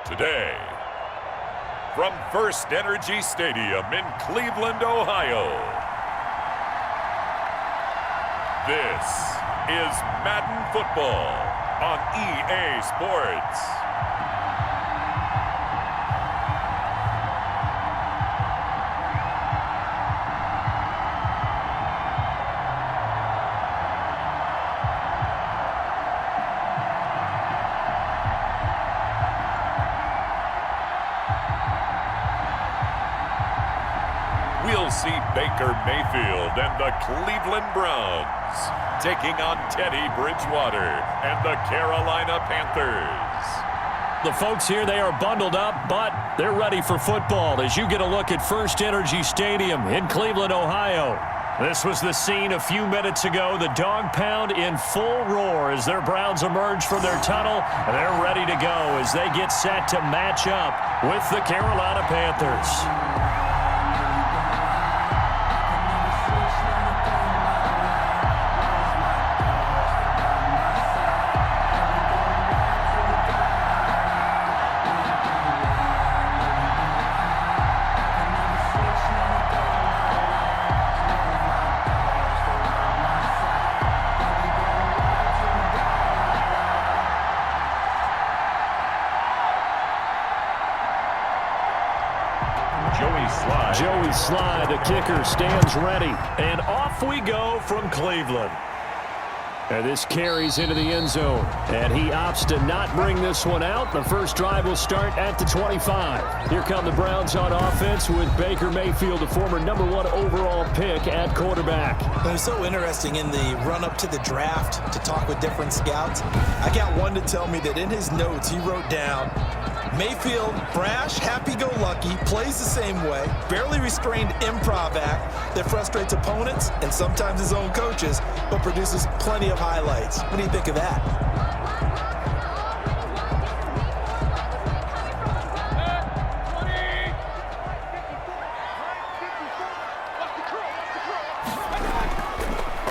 Today, from First Energy Stadium in Cleveland, Ohio, this is Madden Football on EA Sports. We'll see Baker Mayfield and the Cleveland Browns taking on Teddy Bridgewater and the Carolina Panthers. The folks here, they are bundled up, but they're ready for football as you get a look at First Energy Stadium in Cleveland, Ohio. This was the scene a few minutes ago. The dog pound in full roar as their Browns emerge from their tunnel. They're ready to go as they get set to match up with the Carolina Panthers. Joey Sly, the kicker, stands ready. And off we go from Cleveland. And this carries into the end zone. And he opts to not bring this one out. The first drive will start at the 25. Here come the Browns on offense with Baker Mayfield, the former #1 overall pick at quarterback. It was so interesting in the run-up to the draft to talk with different scouts. I got one to tell me that in his notes he wrote down, Mayfield, brash, happy-go-lucky, plays the same way, barely restrained improv act that frustrates opponents and sometimes his own coaches, but produces plenty of highlights. What do you think of that?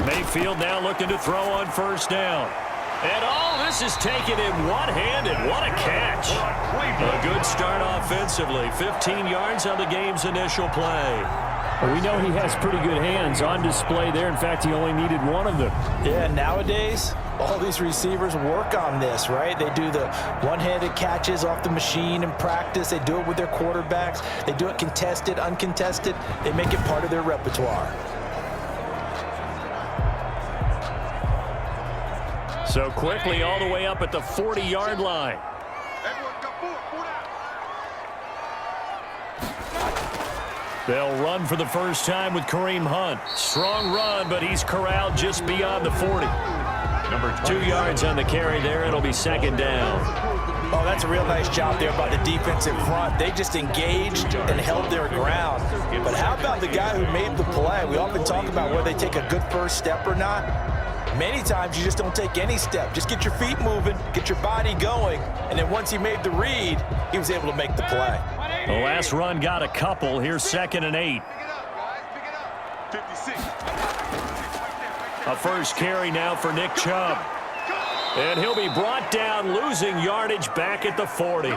Mayfield now looking to throw on first down. And all this is taken in one-handed. What a catch. A good start offensively. 15 yards on the game's initial play. Well, we know he has pretty good hands on display there. In fact, he only needed one of them. Yeah, nowadays, all these receivers work on this, right? They do the one-handed catches off the machine in practice. They do it with their quarterbacks. They do it contested, uncontested. They make it part of their repertoire. So quickly all the way up at the 40-yard line. They'll run for the first time with Kareem Hunt. Strong run, but he's corralled just beyond the 40. 2 yards on the carry there. It'll be second down. Oh, that's a real nice job there by the defensive front. They just engaged and held their ground. But how about the guy who made the play? We often talk about whether they take a good first step or not. Many times you just don't take any step. Just get your feet moving, get your body going, and then once he made the read, he was able to make the play. The last run got a couple. Here's 2nd and 8. A first carry now for Nick Chubb. And he'll be brought down, losing yardage back at the 40.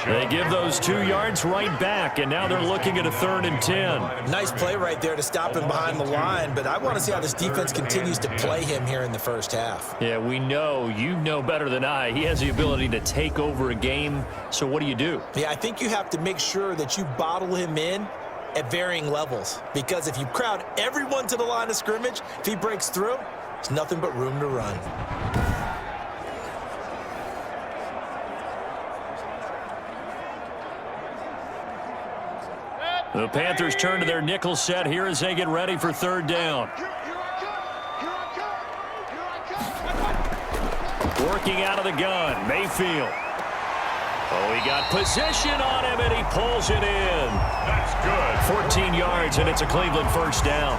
They give those 2 yards right back, and now they're looking at a 3rd and 10. Nice play right there to stop him behind the line, but I want to see how this defense continues to play him here in the first half. Yeah, we know. You know better than I. He has the ability to take over a game, so what do? Yeah, I think you have to make sure that you bottle him in at varying levels, because if you crowd everyone to the line of scrimmage, if he breaks through, there's nothing but room to run. The Panthers turn to their nickel set here as they get ready for 3rd down. Working out of the gun, Mayfield. Oh, he got position on him, and he pulls it in. That's good. 14 yards, and it's a Cleveland first down.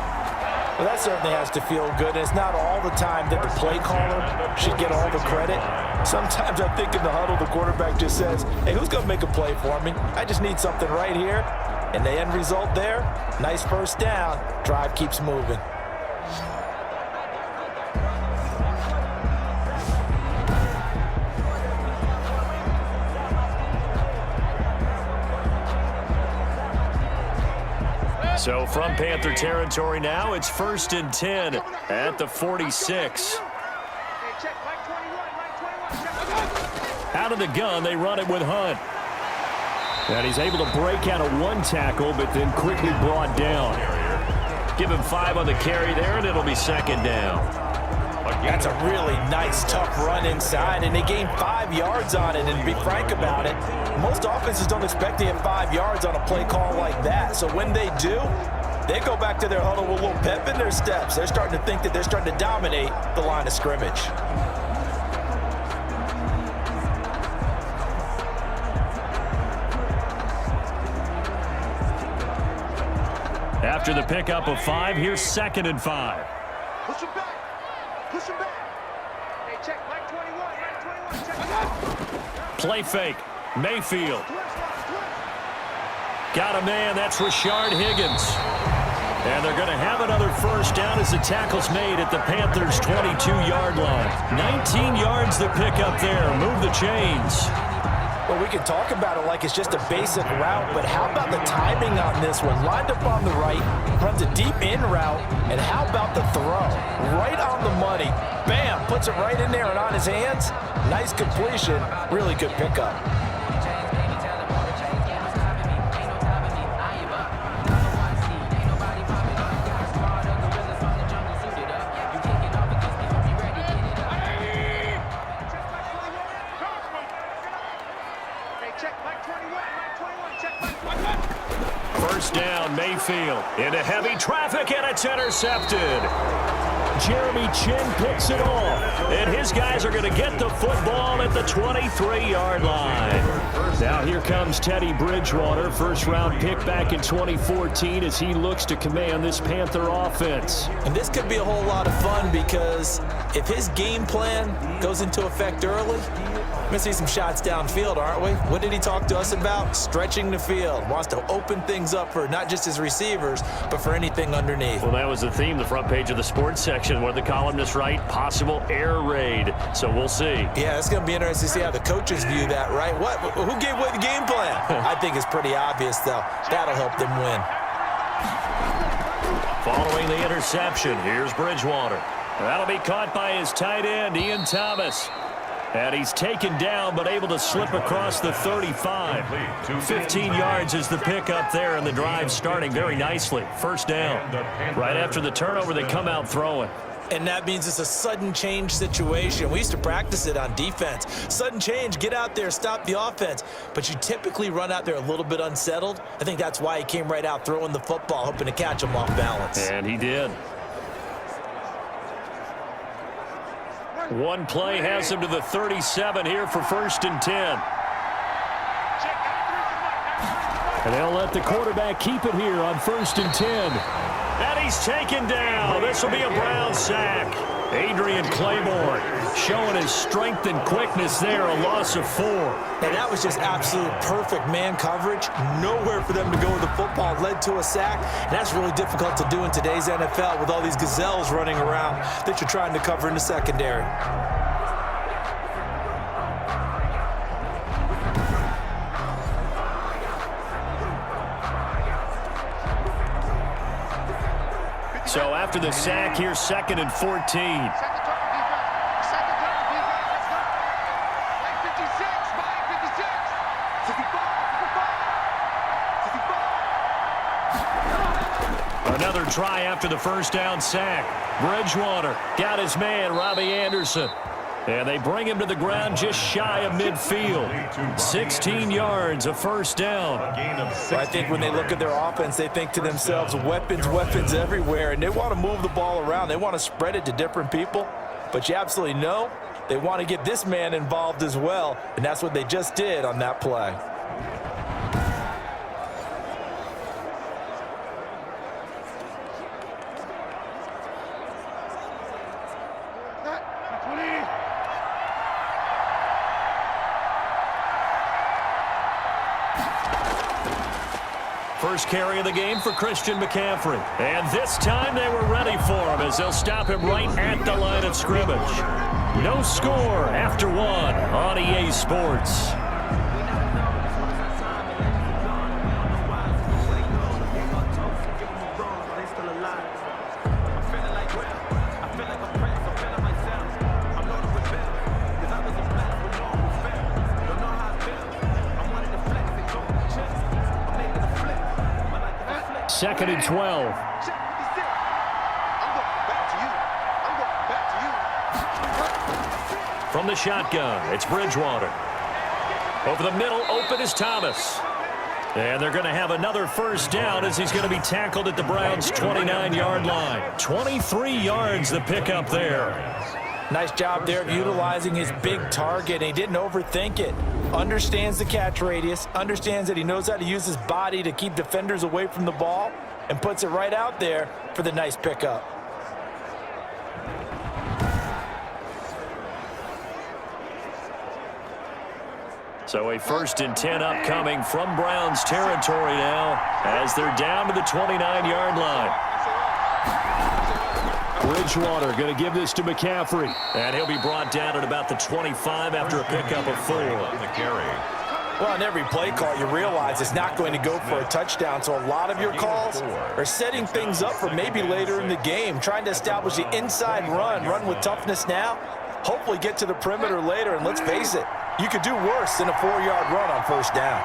Well, that certainly has to feel good. And it's not all the time that the play caller should get all the credit. Sometimes I think in the huddle, the quarterback just says, hey, who's going to make a play for me? I just need something right here. And the end result there, nice first down. Drive keeps moving. So from Panther territory now, it's 1st and 10 at the 46. Out of the gun, they run it with Hunt. And he's able to break out of one tackle, but then quickly brought down. Give him 5 on the carry there, and it'll be 2nd down. That's a really nice, tough run inside, and they gained 5 yards on it. And to be frank about it, most offenses don't expect to get 5 yards on a play call like that. So when they do, they go back to their huddle with a little pep in their steps. They're starting to think that they're starting to dominate the line of scrimmage. After the pickup of 5, here's 2nd and 5. Push him back. Push him back. Hey, check. Mike 21. Check. Play fake. Mayfield. Got a man. That's Rashard Higgins. And they're going to have another 1st down as the tackle's made at the Panthers' 22-yard line. 19 yards the pickup there. Move the chains. Well, we can talk about it like it's just a basic route, but how about the timing on this one? Lined up on the right, runs a deep in route, and how about the throw? Right on the money. Bam, puts it right in there and on his hands. Nice completion, really good pickup. Down Mayfield into heavy traffic, and it's intercepted. Jeremy Chin picks it off, and his guys are going to get the football at the 23-yard line. Now here comes Teddy Bridgewater, 1st-round pick back in 2014 as he looks to command this Panther offense. And this could be a whole lot of fun because if his game plan goes into effect early, we're going to see some shots downfield, aren't we? What did he talk to us about? Stretching the field. Wants to open things up for not just his receivers, but for anything underneath. Well, that was the theme, the front page of the sports section, where the columnists write, possible air raid. So we'll see. Yeah, it's going to be interesting to see how the coaches view that, right? Who gave away the game plan? I think it's pretty obvious, though. That'll help them win. Following the interception, here's Bridgewater. That'll be caught by his tight end, Ian Thomas. And he's taken down, but able to slip across the 35. 15 yards is the pickup there, and the drive starting very nicely. 1st down. Right after the turnover, they come out throwing. And that means it's a sudden change situation. We used to practice it on defense. Sudden change, get out there, stop the offense. But you typically run out there a little bit unsettled. I think that's why he came right out throwing the football, hoping to catch him off balance. And he did. One play has him to the 37 here for 1st and 10. And they'll let the quarterback keep it here on 1st and 10. And he's taken down. This will be a Brown sack. Adrian Claiborne showing his strength and quickness there, a loss of 4. And that was just absolute perfect man coverage. Nowhere for them to go with the football. Led to a sack. And that's really difficult to do in today's NFL with all these gazelles running around that you're trying to cover in the secondary. So after the sack, here's 2nd and 14. Another try after the 1st down sack. Bridgewater got his man, Robbie Anderson. And they bring him to the ground just shy of midfield. 16 yards, a 1st down. I think when they look at their offense, they think to themselves, weapons, weapons everywhere. And they want to move the ball around. They want to spread it to different people. But you absolutely know they want to get this man involved as well. And that's what they just did on that play. First carry of the game for Christian McCaffrey. And this time they were ready for him as they'll stop him right at the line of scrimmage. No score after 1 on EA Sports. 2nd and 12. Check 56. I'm going back to you. I'm going back to you. From the shotgun, it's Bridgewater. Over the middle, open is Thomas. And they're going to have another first down as he's going to be tackled at the Browns' 29-yard line. 23 yards the pickup there. Nice job there of utilizing his big target. He didn't overthink it. Understands the catch radius, understands that he knows how to use his body to keep defenders away from the ball, and puts it right out there for the nice pickup. So a 1st and 10 upcoming from Browns territory now as they're down to the 29-yard line. Bridgewater going to give this to McCaffrey. And he'll be brought down at about the 25 after a pickup of 4. Well, in every play call, you realize it's not going to go for a touchdown, so a lot of your calls are setting things up for maybe later in the game, trying to establish the inside run with toughness now, hopefully get to the perimeter later, and let's face it, you could do worse than a 4-yard run on first down.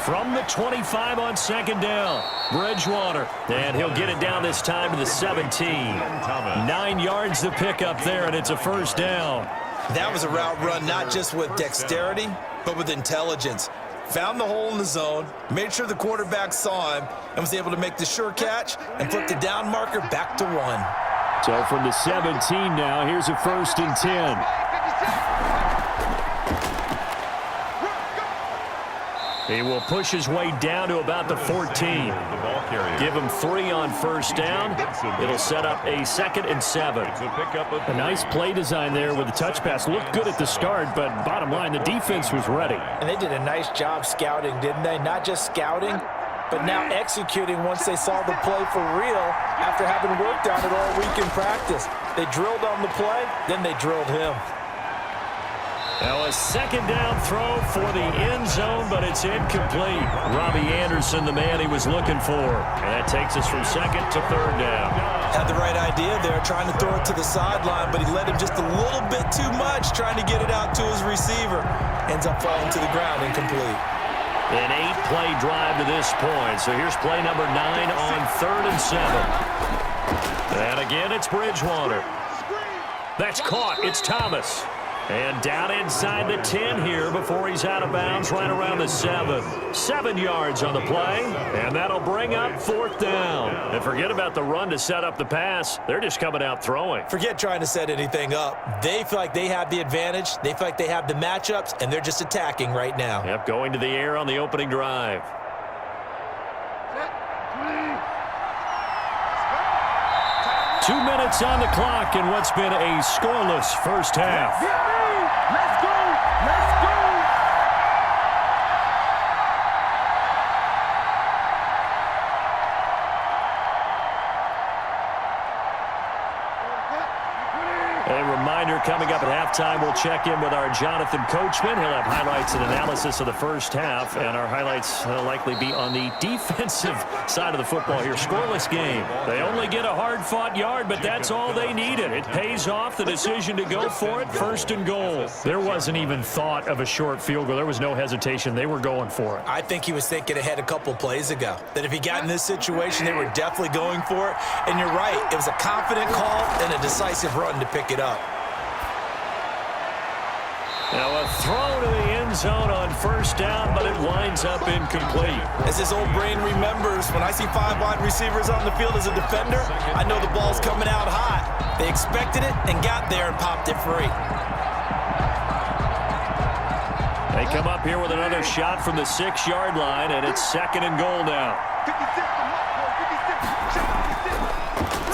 From the 25 on 2nd down, Bridgewater. And he'll get it down this time to the 17. 9 yards the pickup there, and it's a first down. That was a route run not just with dexterity, but with intelligence. Found the hole in the zone, made sure the quarterback saw him, and was able to make the sure catch and flip the down marker back to 1. So from the 17 now, here's a 1st and 10. He will push his way down to about the 14. Give him 3 on first down. It'll set up a 2nd and 7. A nice play design there with the touch pass. Looked good at the start, but bottom line, the defense was ready. And they did a nice job scouting, didn't they? Not just scouting, but now executing once they saw the play for real after having worked on it all week in practice. They drilled on the play, then they drilled him. Now a 2nd down throw for the end zone, but it's incomplete. Robbie Anderson, the man he was looking for. And that takes us from 2nd to 3rd down. Had the right idea there, trying to throw it to the sideline, but he led him just a little bit too much, trying to get it out to his receiver. Ends up falling to the ground, incomplete. An 8-play drive to this point. So here's play number 9 on 3rd and 7. And again, it's Bridgewater. That's caught. It's Thomas. And down inside the 10 here before he's out of bounds right around the 7. 7 yards on the play, and that'll bring up 4th down. And forget about the run to set up the pass. They're just coming out throwing. Forget trying to set anything up. They feel like they have the advantage. They feel like they have the matchups, and they're just attacking right now. Yep, going to the air on the opening drive. Two minutes on the clock in what's been a scoreless first half. Let's go! Let's go! A reminder, coming up at halftime, we'll check in with our Jonathan Coachman. He'll have highlights and analysis of the first half, and our highlights will likely be on the defensive side of the football here. Scoreless game. They only get a hard-fought yard, but that's all they needed. It pays off the decision to go for it, 1st and goal. There wasn't even thought of a short field goal. There was no hesitation. They were going for it. I think he was thinking ahead a couple plays ago, that if he got in this situation, they were definitely going for it. And you're right, it was a confident call and a decisive run to pick it up. Now a throw to the end zone on first down, but it winds up incomplete. As his old brain remembers, when I see 5 wide receivers on the field as a defender, I know the ball's coming out hot. They expected it and got there and popped it free. They come up here with another shot from the 6-yard line, and it's 2nd and goal now. 56,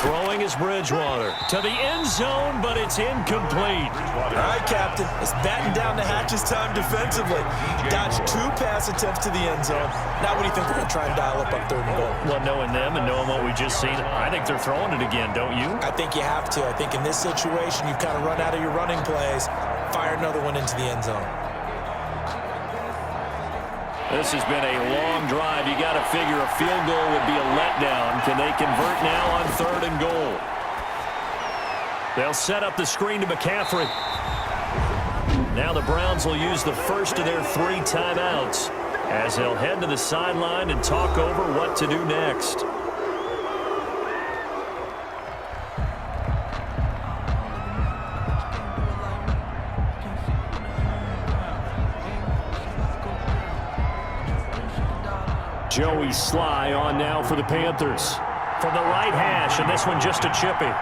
Throwing is Bridgewater to the end zone, but it's incomplete. All right, Captain. It's batting down the hatches time defensively. Dodged 2 pass attempts to the end zone. Now what do you think they're going to try and dial up on 3rd and goal? Well, knowing them and knowing what we just seen, I think they're throwing it again, don't you? I think you have to. I think in this situation, you've kind of run out of your running plays. Fire another one into the end zone. This has been a long drive. You got to figure a field goal would be a letdown. Can they convert now on 3rd and goal? They'll set up the screen to McCaffrey. Now the Browns will use the first of their 3 timeouts as they'll head to the sideline and talk over what to do next. Joey Sly on now for the Panthers. From the right hash, and this one just a chippy.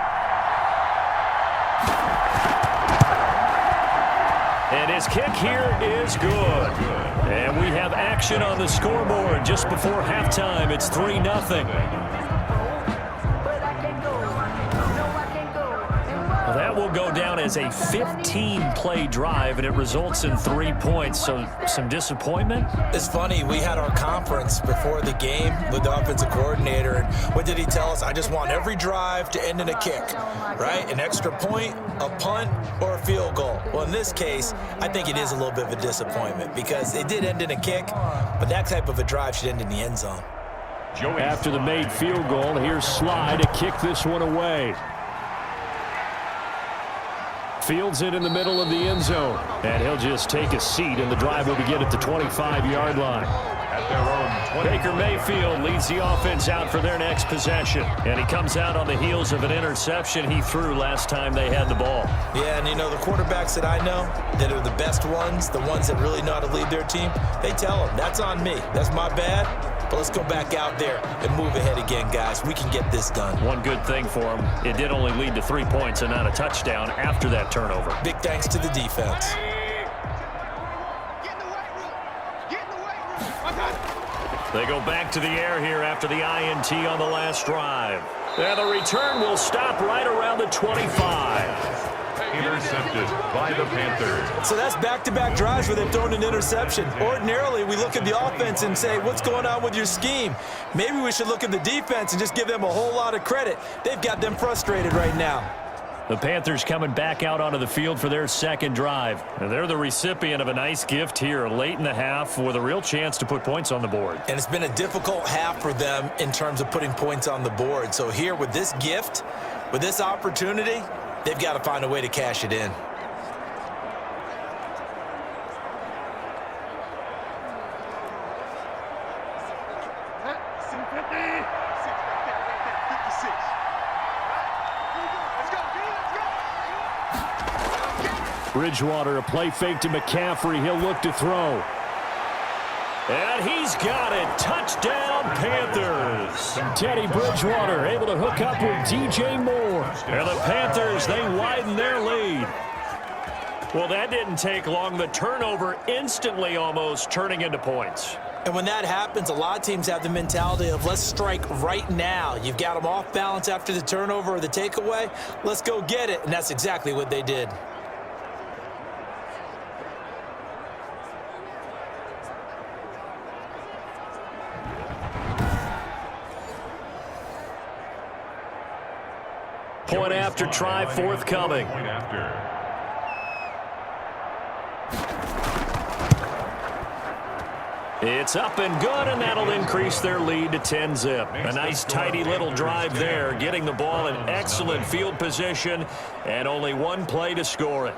And his kick here is good. And we have action on the scoreboard just before halftime. It's 3-0. Well, that will go down as a 15-play drive, and it results in 3 points. So some disappointment? It's funny. We had our conference before the game with the offensive coordinator, and what did he tell us? I just want every drive to end in a kick, right? An extra point, a punt, or a field goal. Well, in this case, I think it is a little bit of a disappointment because it did end in a kick, but that type of a drive should end in the end zone. After the made field goal, here's Sly to kick this one away. Fields it in the middle of the end zone, and he'll just take a seat, and the drive will begin at the 25-yard line. Baker Mayfield leads the offense out for their next possession, and he comes out on the heels of an interception he threw last time they had the ball. Yeah, and you know, the quarterbacks that I know that are the best ones, the ones that really know how to lead their team, they tell them, that's on me. That's my bad. But let's go back out there and move ahead again, guys. We can get this done. One good thing for him, it did only lead to 3 points and not a touchdown after that turnover. Big thanks to the defense. They go back to the air here after the INT on the last drive. And the return will stop right around the 25. Intercepted by the Panthers. So that's back-to-back drives where they've thrown an interception. Ordinarily, we look at the offense and say, what's going on with your scheme? Maybe we should look at the defense and just give them a whole lot of credit. They've got them frustrated right now. The Panthers coming back out onto the field for their second drive. And they're the recipient of a nice gift here late in the half with a real chance to put points on the board. And it's been a difficult half for them in terms of putting points on the board. So here with this gift, with this opportunity, they've got to find a way to cash it in. Bridgewater, a play fake to McCaffrey. He'll look to throw. And he's got it. Touchdown, Panthers. Teddy Bridgewater able to hook up with DJ Moore. And the Panthers, they widen their lead. Well, that didn't take long. The turnover instantly almost turning into points. And when that happens, a lot of teams have the mentality of let's strike right now. You've got them off balance after the turnover or the takeaway. Let's go get it. And that's exactly what they did. Point after try forthcoming. It's up and good, and that'll increase their lead to 10-zip. A nice, tidy little drive there, getting the ball in excellent field position, and only one play to score it.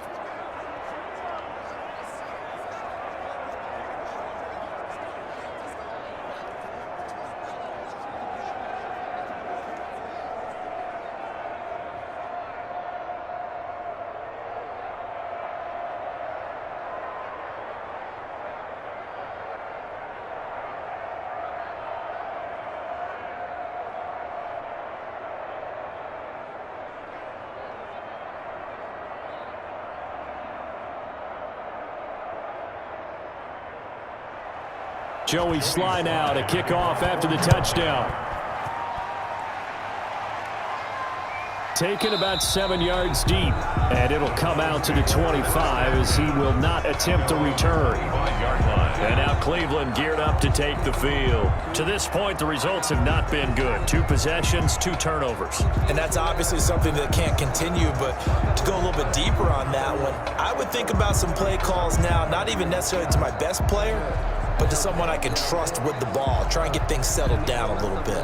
Joey Sly now to kick off after the touchdown. Taken about 7 yards deep, and it'll come out to the 25 as he will not attempt a return. And now Cleveland geared up to take the field. To this point, the results have not been good. 2 possessions, 2 turnovers. And that's obviously something that can't continue, but to go a little bit deeper on that one, I would think about some play calls now, not even necessarily to my best player, but to someone I can trust with the ball. Try and get things settled down a little bit.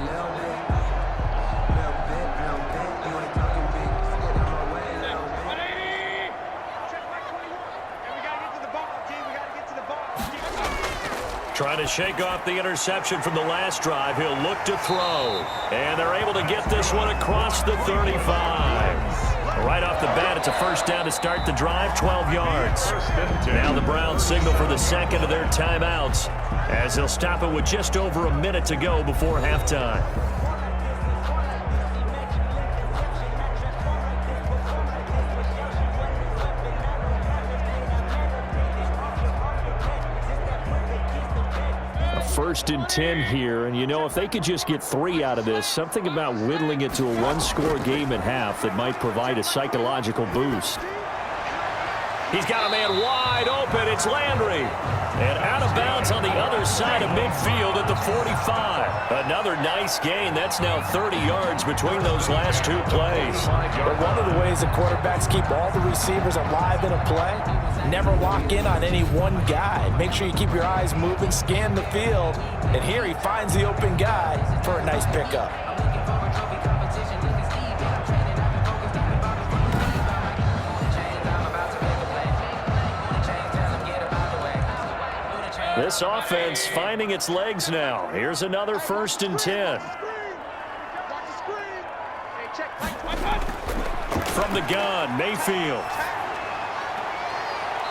Trying to shake off the interception from the last drive. He'll look to throw. And they're able to get this one across the 35. Right off the bat, it's a first down to start the drive, 12 yards. Now the Browns signal for the second of their timeouts as they'll stop it with just over a minute to go before halftime. First and 10 here, and you know, if they could just get 3 out of this, something about whittling it to a one-score game at half that might provide a psychological boost. He's got a man wide open. It's Landry. And out of bounds on the other side of midfield at the 45. Another nice gain. That's now 30 yards between those last two plays. But one of the ways the quarterbacks keep all the receivers alive in a play, never lock in on any one guy. Make sure you keep your eyes moving, scan the field. And here he finds the open guy for a nice pickup. This offense finding its legs now. Here's another first and 10. From the gun, Mayfield.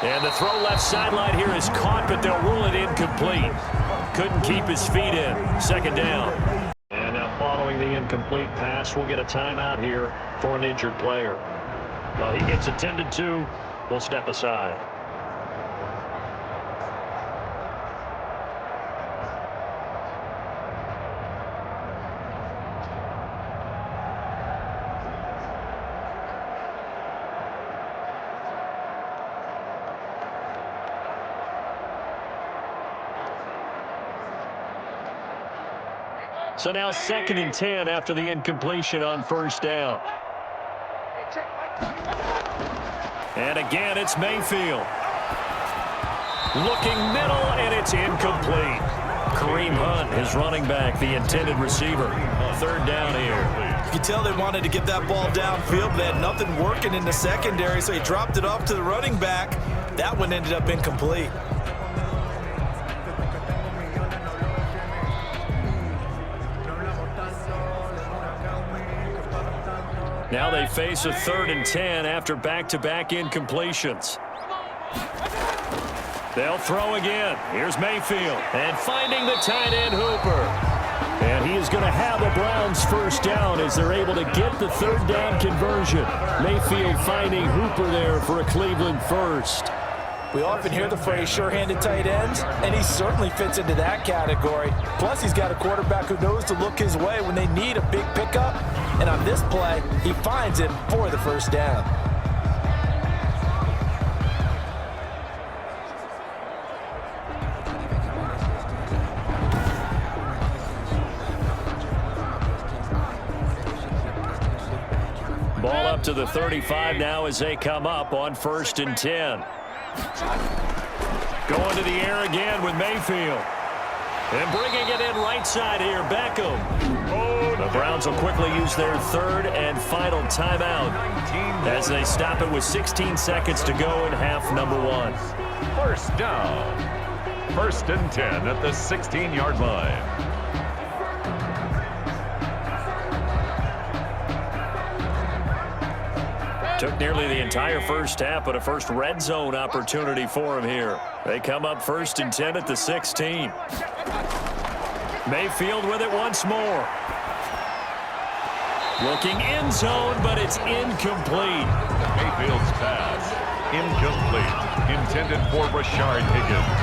And the throw left sideline here is caught, but they'll rule it incomplete. Couldn't keep his feet in. Second down. And now following the incomplete pass, we'll get a timeout here for an injured player. Well, he gets attended to. We'll step aside. So now second and 10 after the incompletion on first down. And again, it's Mayfield. Looking middle, and it's incomplete. Kareem Hunt, his running back, the intended receiver. Third down here. You could tell they wanted to get that ball downfield, but they had nothing working in the secondary, so he dropped it off to the running back. That one ended up incomplete. Now they face a third and 10 after back-to-back incompletions. They'll throw again. Here's Mayfield. And finding the tight end, Hooper. And he is going to have the Browns first down as they're able to get the third down conversion. Mayfield finding Hooper there for a Cleveland first. We often hear the phrase sure-handed tight ends, and he certainly fits into that category. Plus, he's got a quarterback who knows to look his way when they need a big pickup. And on this play, he finds him for the first down. Ball up to the 35 now as they come up on first and 10. Going to the air again with Mayfield. And bringing it in right side here, Beckham. The Browns will quickly use their third and final timeout as they stop it with 16 seconds to go in half number one. First down. First and 10 at the 16-yard line. Took nearly the entire first half, but a first red zone opportunity for him here. They come up first and 10 at the 16. Mayfield with it once more. Looking end zone, but it's incomplete. Mayfield's pass, incomplete. Intended for Rashard Higgins.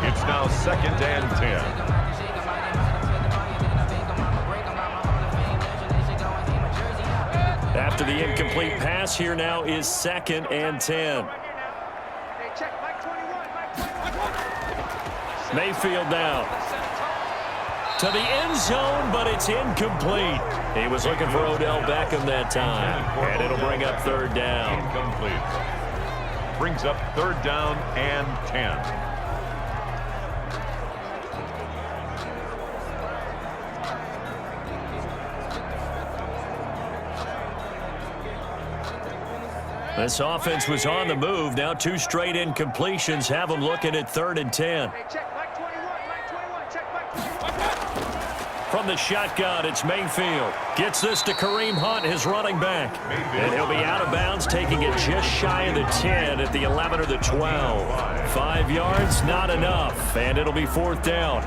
It's now second and 10. After the incomplete pass, here now is second and 10. Mayfield now to the end zone, but it's incomplete. He was looking for Odell Beckham that time, and it'll bring up third down. Incomplete. Brings up third down and 10. This offense was on the move. Now two straight incompletions have them looking at third and 10. From the shotgun, it's Mayfield. Gets this to Kareem Hunt, his running back. And he'll be out of bounds, taking it just shy of the 10 at the 11 or the 12. 5 yards, not enough, and it'll be 4th down.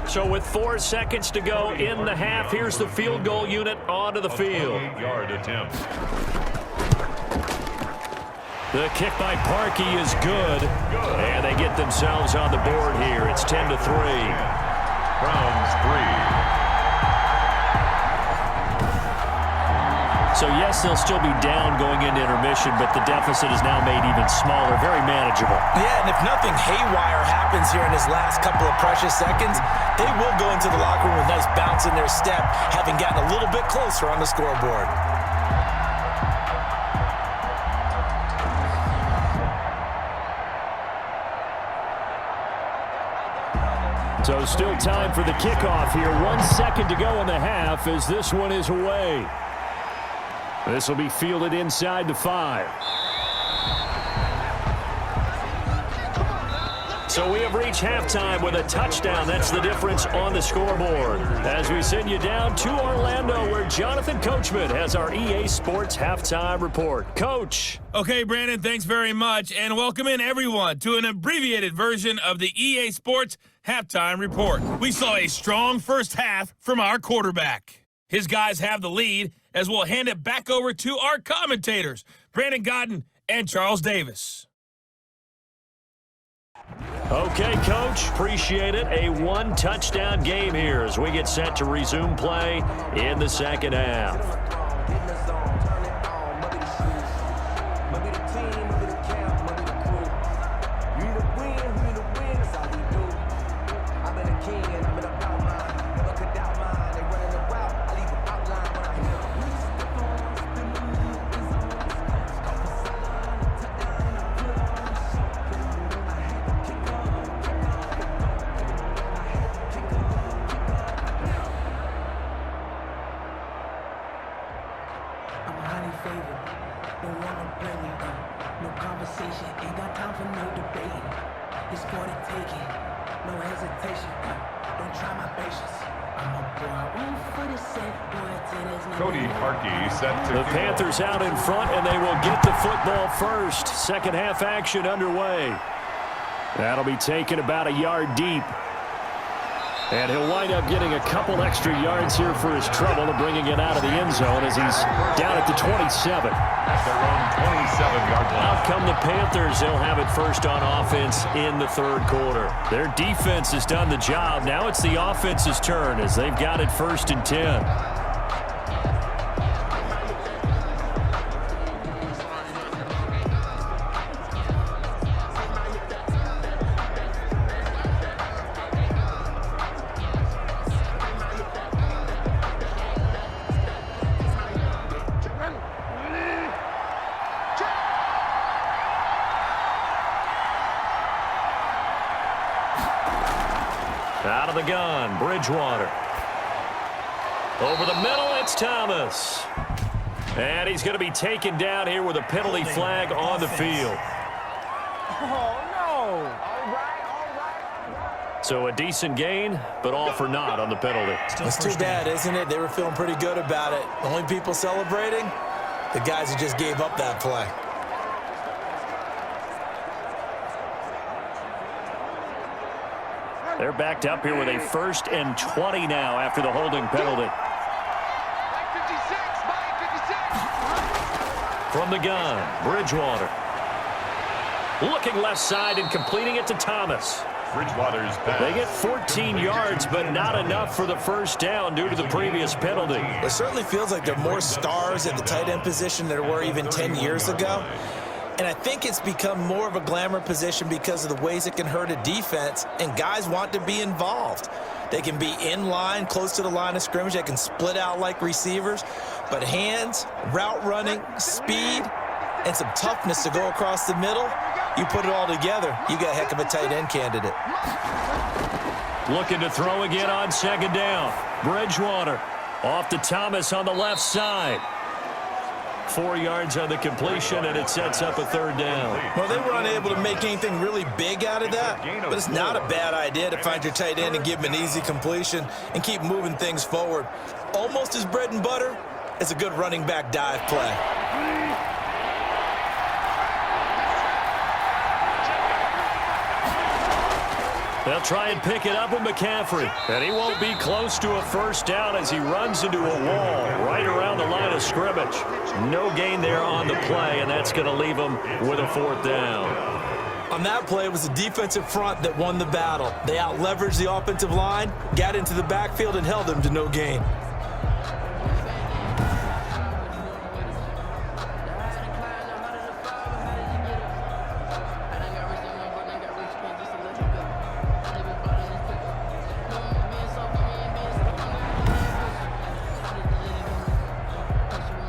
So with 4 seconds to go in the half, here's the field goal unit onto the field. 28-yard attempt. The kick by Parkey is good, and they get themselves on the board here. It's 10-3. Browns 3. So, yes, they'll still be down going into intermission, but the deficit is now made even smaller, very manageable. Yeah, and if nothing haywire happens here in his last couple of precious seconds, they will go into the locker room with a nice bounce in their step, having gotten a little bit closer on the scoreboard. So still time for the kickoff here. 1 second to go in the half as this one is away. This will be fielded inside the 5. So we have reached halftime with a touchdown. That's the difference on the scoreboard. As we send you down to Orlando, where Jonathan Coachman has our EA Sports Halftime Report. Coach. Okay, Brandon, thanks very much. And welcome in, everyone, to an abbreviated version of the EA Sports Halftime Report. We saw a strong first half from our quarterback. His guys have the lead, as we'll hand it back over to our commentators, Brandon Godden and Charles Davis. Okay, Coach, appreciate it. A 1-touchdown game here as we get set to resume play in the second half. The Panthers out in front, and they will get the football first. Second half action underway. That'll be taken about a yard deep. And he'll wind up getting a couple extra yards here for his trouble and bringing it out of the end zone as he's down at the 27. At their own 27-yard line. Out come the Panthers. They'll have it first on offense in the third quarter. Their defense has done the job. Now it's the offense's turn as they've got it 1st and 10. Out of the gun, Bridgewater. Over the middle, it's Thomas. And he's going to be taken down here with a penalty flag on the field. Oh, no. All right. So a decent gain, but all for naught on the penalty. It's too bad, isn't it? They were feeling pretty good about it. The only people celebrating, the guys who just gave up that play. They're backed up here with a 1st and 20 now after the holding penalty. From the gun, Bridgewater. Looking left side and completing it to Thomas. Bridgewater's pass. They get 14 yards, but not enough for the first down due to the previous penalty. It certainly feels like there are more stars at the tight end position than there were even 10 years ago. And I think it's become more of a glamour position because of the ways it can hurt a defense, and guys want to be involved. They can be in line, close to the line of scrimmage. They can split out like receivers. But hands, route running, speed, and some toughness to go across the middle, you put it all together, you got a heck of a tight end candidate. Looking to throw again on second down. Bridgewater off to Thomas on the left side. 4 yards on the completion, and it sets up a third down. Well, they were unable to make anything really big out of that, but it's not a bad idea to find your tight end and give him an easy completion and keep moving things forward. Almost his bread and butter is a good running back dive play. They'll try and pick it up with McCaffrey. And he won't be close to a first down as he runs into a wall right around the line of scrimmage. No gain there on the play, and that's going to leave him with a fourth down. On that play, it was the defensive front that won the battle. They out-leveraged the offensive line, got into the backfield, and held them to no gain.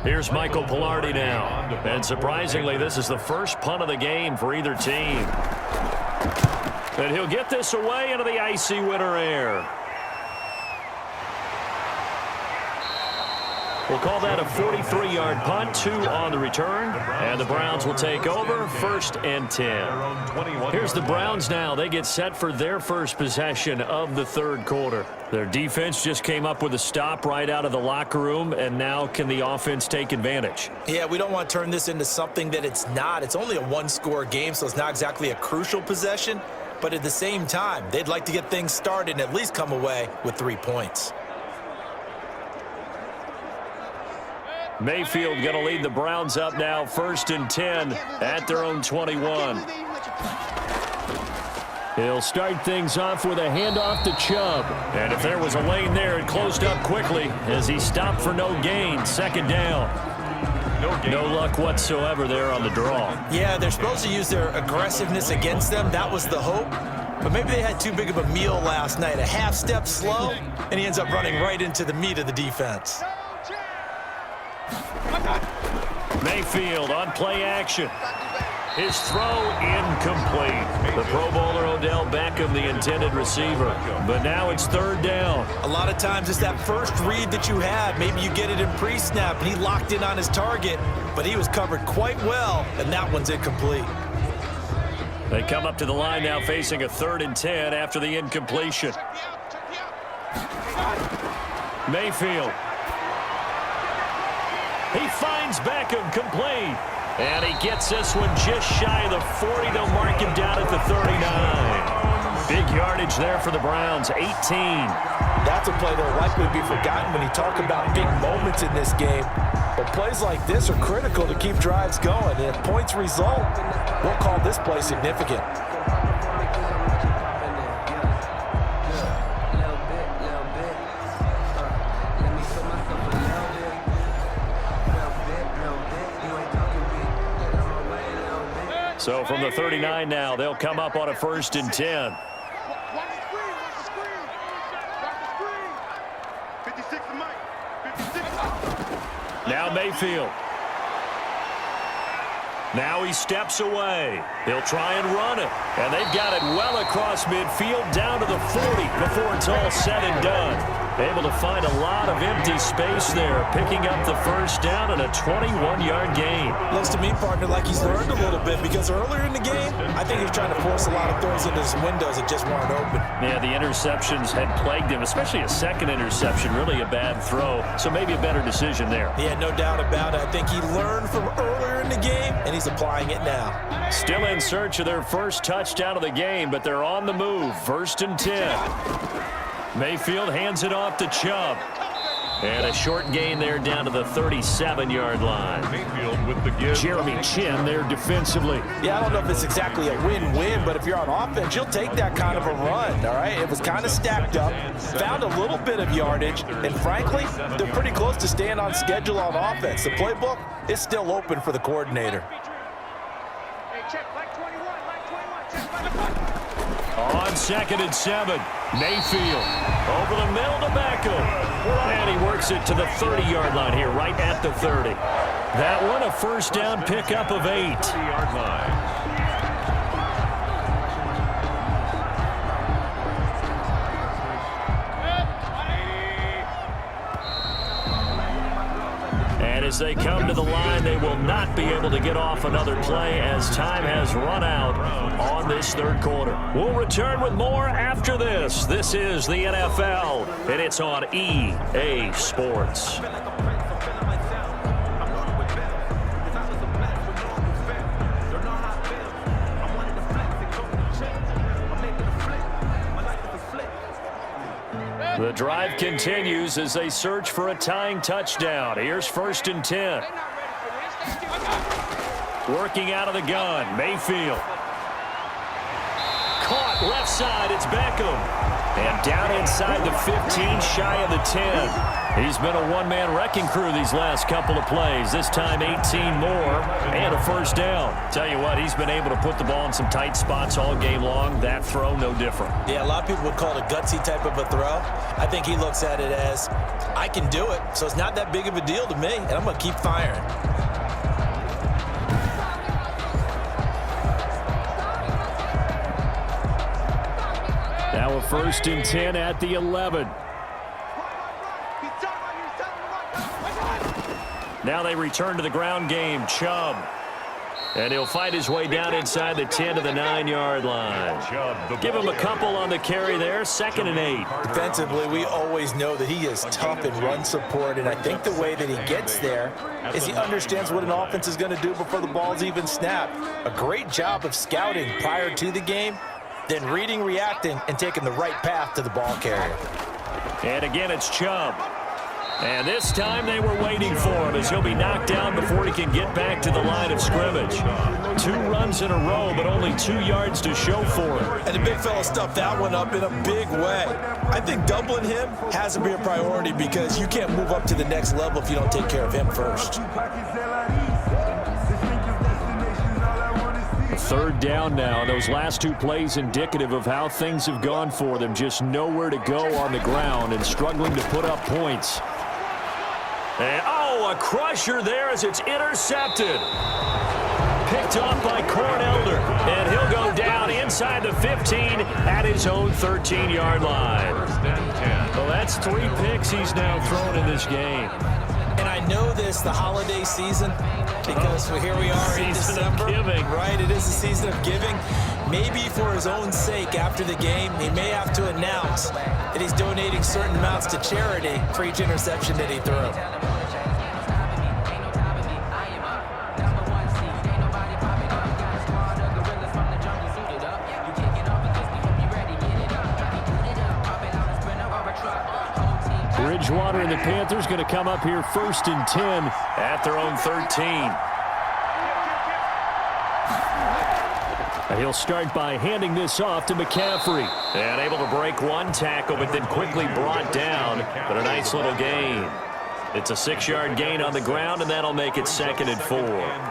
Here's Michael Pilardi now. And surprisingly, this is the first punt of the game for either team. And he'll get this away into the icy winter air. We'll call that a 43-yard punt, 2 on the return, and the Browns will take over, 1st and 10. Here's the Browns now. They get set for their first possession of the third quarter. Their defense just came up with a stop right out of the locker room, and now can the offense take advantage? Yeah, we don't want to turn this into something that it's not. It's only a one-score game, so it's not exactly a crucial possession, but at the same time, they'd like to get things started and at least come away with 3 points. Mayfield going to lead the Browns up now, 1st and 10 at their own 21. He'll start things off with a handoff to Chubb. And if there was a lane there, it closed up quickly as he stopped for no gain. 2nd down. No luck whatsoever there on the draw. Yeah, they're supposed to use their aggressiveness against them. That was the hope. But maybe they had too big of a meal last night. A half step slow, and he ends up running right into the meat of the defense. Mayfield on play action. His throw incomplete. The Pro Bowler Odell Beckham, the intended receiver. But now it's 3rd down. A lot of times it's that first read that you had. Maybe you get it in pre-snap, and he locked in on his target, but he was covered quite well, and that one's incomplete. They come up to the line now facing a 3rd and 10 after the incompletion. Mayfield. He finds Beckham complete. And he gets this one just shy of the 40. They'll mark him down at the 39. Big yardage there for the Browns, 18. That's a play that will likely be forgotten when you talk about big moments in this game. But plays like this are critical to keep drives going. And if points result, we'll call this play significant. So from the 39 now, they'll come up on a 1st and 10. Now Mayfield. Now he steps away. He'll try and run it. And they've got it well across midfield down to the 40 before it's all said and done. Able to find a lot of empty space there, picking up the 1st down and a 21-yard gain. Looks to me, partner, like he's learned a little bit because earlier in the game, I think he was trying to force a lot of throws into his windows that just weren't open. Yeah, the interceptions had plagued him, especially a second interception, really a bad throw. So maybe a better decision there. Yeah, no doubt about it. I think he learned from earlier in the game, and he's applying it now. Still in search of their first touchdown of the game, but they're on the move. 1st and 10. Mayfield hands it off to Chubb. And a short gain there down to the 37-yard line. Mayfield with the give. Jeremy Chin there defensively. Yeah, I don't know if it's exactly a win-win, but if you're on offense, you'll take that kind of a run, all right? It was kind of stacked up, found a little bit of yardage, and frankly, they're pretty close to staying on schedule on offense. The playbook is still open for the coordinator. Hey, check, like 21, check, like 21. On 2nd and 7, Mayfield over the middle to Beckham. And he works it to the 30-yard line here, right at the 30. That one, a 1st down pickup of 8. 30-yard line. As they come to the line, they will not be able to get off another play as time has run out on this third quarter. We'll return with more after this. This is the NFL, and it's on EA Sports. The drive continues as they search for a tying touchdown. Here's 1st and 10. Working out of the gun, Mayfield. Caught left side, it's Beckham. And down inside the 15, shy of the 10. He's been a one-man wrecking crew these last couple of plays. This time 18 more and a first down. Tell you what, he's been able to put the ball in some tight spots all game long. That throw, no different. Yeah, a lot of people would call it a gutsy type of a throw. I think he looks at it as, I can do it, so it's not that big of a deal to me, and I'm going to keep firing. Now a 1st and 10 at the 11. Now they return to the ground game. Chubb. And he'll fight his way down inside the 10 to the 9-yard line. Give him a couple on the carry there. 2nd and 8. Defensively, we always know that he is tough in run support, and I think the way that he gets there is he understands what an offense is going to do before the ball's even snapped. A great job of scouting prior to the game, then reading, reacting, and taking the right path to the ball carrier. And again, it's Chubb. And this time they were waiting for him as he'll be knocked down before he can get back to the line of scrimmage. 2 runs in a row, but only 2 yards to show for it. And the big fella stuffed that one up in a big way. I think doubling him has to be a priority because you can't move up to the next level if you don't take care of him first. 3rd down now. Those last 2 plays indicative of how things have gone for them. Just nowhere to go on the ground and struggling to put up points. And, a crusher there as it's intercepted. Picked off by Cornelder. And he'll go down inside the 15 at his own 13-yard line. Well, that's 3 picks he's now thrown in this game. And I know this, the holiday season, because here we are in December. Right, it is the season of giving. Maybe for his own sake after the game, he may have to announce that he's donating certain amounts to charity for each interception that he threw. Bridgewater and the Panthers going to come up here 1st and 10 at their own 13. He'll start by handing this off to McCaffrey. And able to break 1 tackle, but then quickly brought down. But a nice little gain. It's a 6-yard gain on the ground, and that'll make it 2nd and 4.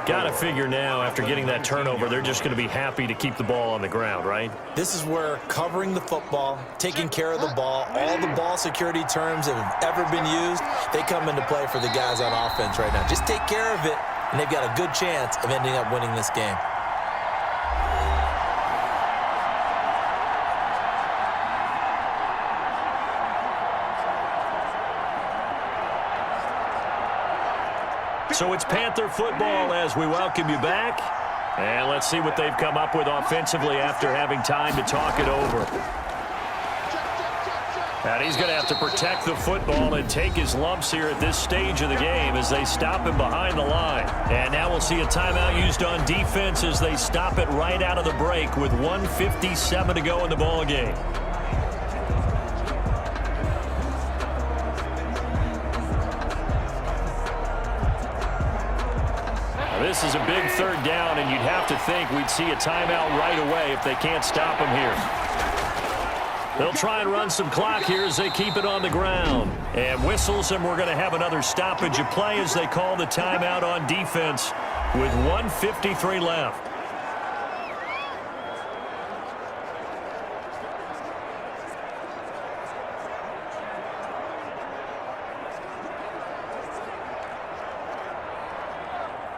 Got to figure now, after getting that turnover, they're just going to be happy to keep the ball on the ground, right? This is where covering the football, taking care of the ball, all the ball security terms that have ever been used, they come into play for the guys on offense right now. Just take care of it, and they've got a good chance of ending up winning this game. So it's Panther football as we welcome you back. And let's see what they've come up with offensively after having time to talk it over. And he's going to have to protect the football and take his lumps here at this stage of the game as they stop him behind the line. And now we'll see a timeout used on defense as they stop it right out of the break with 1:57 to go in the ball game. This is a big 3rd down, and you'd have to think we'd see a timeout right away if they can't stop him here. They'll try and run some clock here as they keep it on the ground. And whistles, and we're going to have another stoppage of play as they call the timeout on defense with 1:53 left.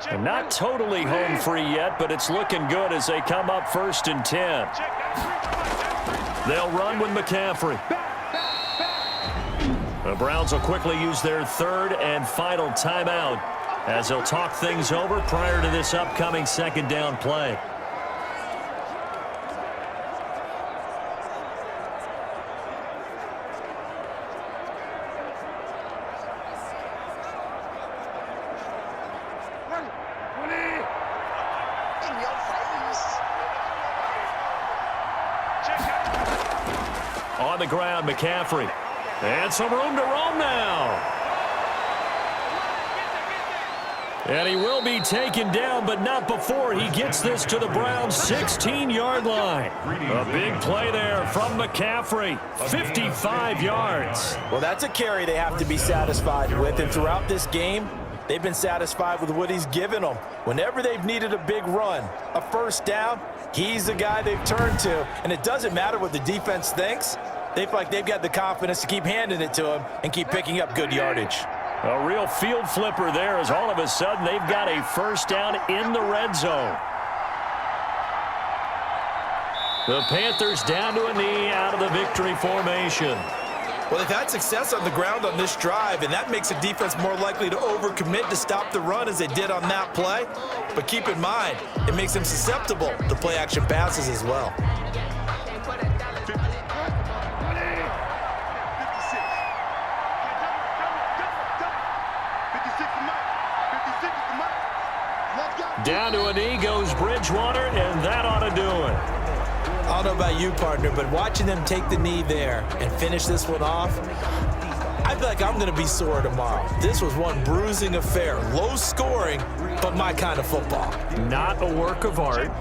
And not totally home free yet, but it's looking good as they come up 1st and 10. They'll run with McCaffrey. The Browns will quickly use their 3rd and final timeout as he'll talk things over prior to this upcoming second down play. On the ground, McCaffrey. And some room to roam now. And he will be taken down, but not before he gets this to the Browns' 16-yard line. A big play there from McCaffrey. 55 yards. Well, that's a carry they have to be satisfied with, and throughout this game, they've been satisfied with what he's given them. Whenever they've needed a big run, a first down, he's the guy they've turned to. And it doesn't matter what the defense thinks. They feel like they've got the confidence to keep handing it to him and keep picking up good yardage. A real field flipper there as all of a sudden they've got a first down in the red zone. The Panthers down to a knee out of the victory formation. Well, they've had success on the ground on this drive, and that makes a defense more likely to overcommit to stop the run as they did on that play. But keep in mind, it makes them susceptible to play-action passes as well. Down to a knee goes Bridgewater, and that ought to do it. I don't know about you, partner, but watching them take the knee there and finish this one off, I feel like I'm going to be sore tomorrow. This was one bruising affair. Low scoring, but my kind of football. Not a work of art,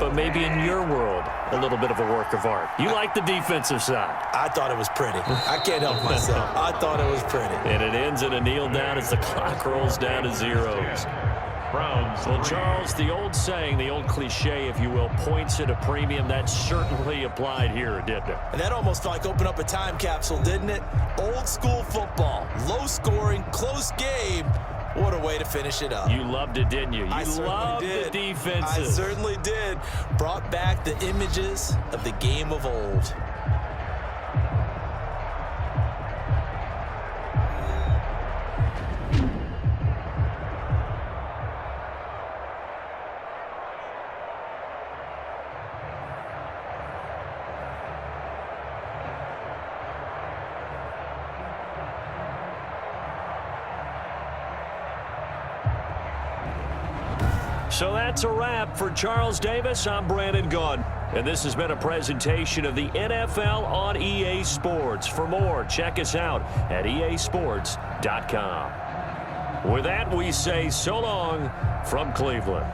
but maybe in your world, a little bit of a work of art. You like the defensive side. I thought it was pretty. I can't help myself. I thought it was pretty. And it ends in a kneel down as the clock rolls down to zeros. Browns. Well, Charles, the old saying, the old cliche, if you will, points at a premium, that certainly applied here, didn't it? And that almost felt like opened up a time capsule, didn't it? Old school football, low scoring, close game. What a way to finish it up. You loved it, didn't you? You loved the defenses. I certainly did. Brought back the images of the game of old. So that's a wrap for Charles Davis. I'm Brandon Gunn. And this has been a presentation of the NFL on EA Sports. For more, check us out at easports.com. With that, we say so long from Cleveland.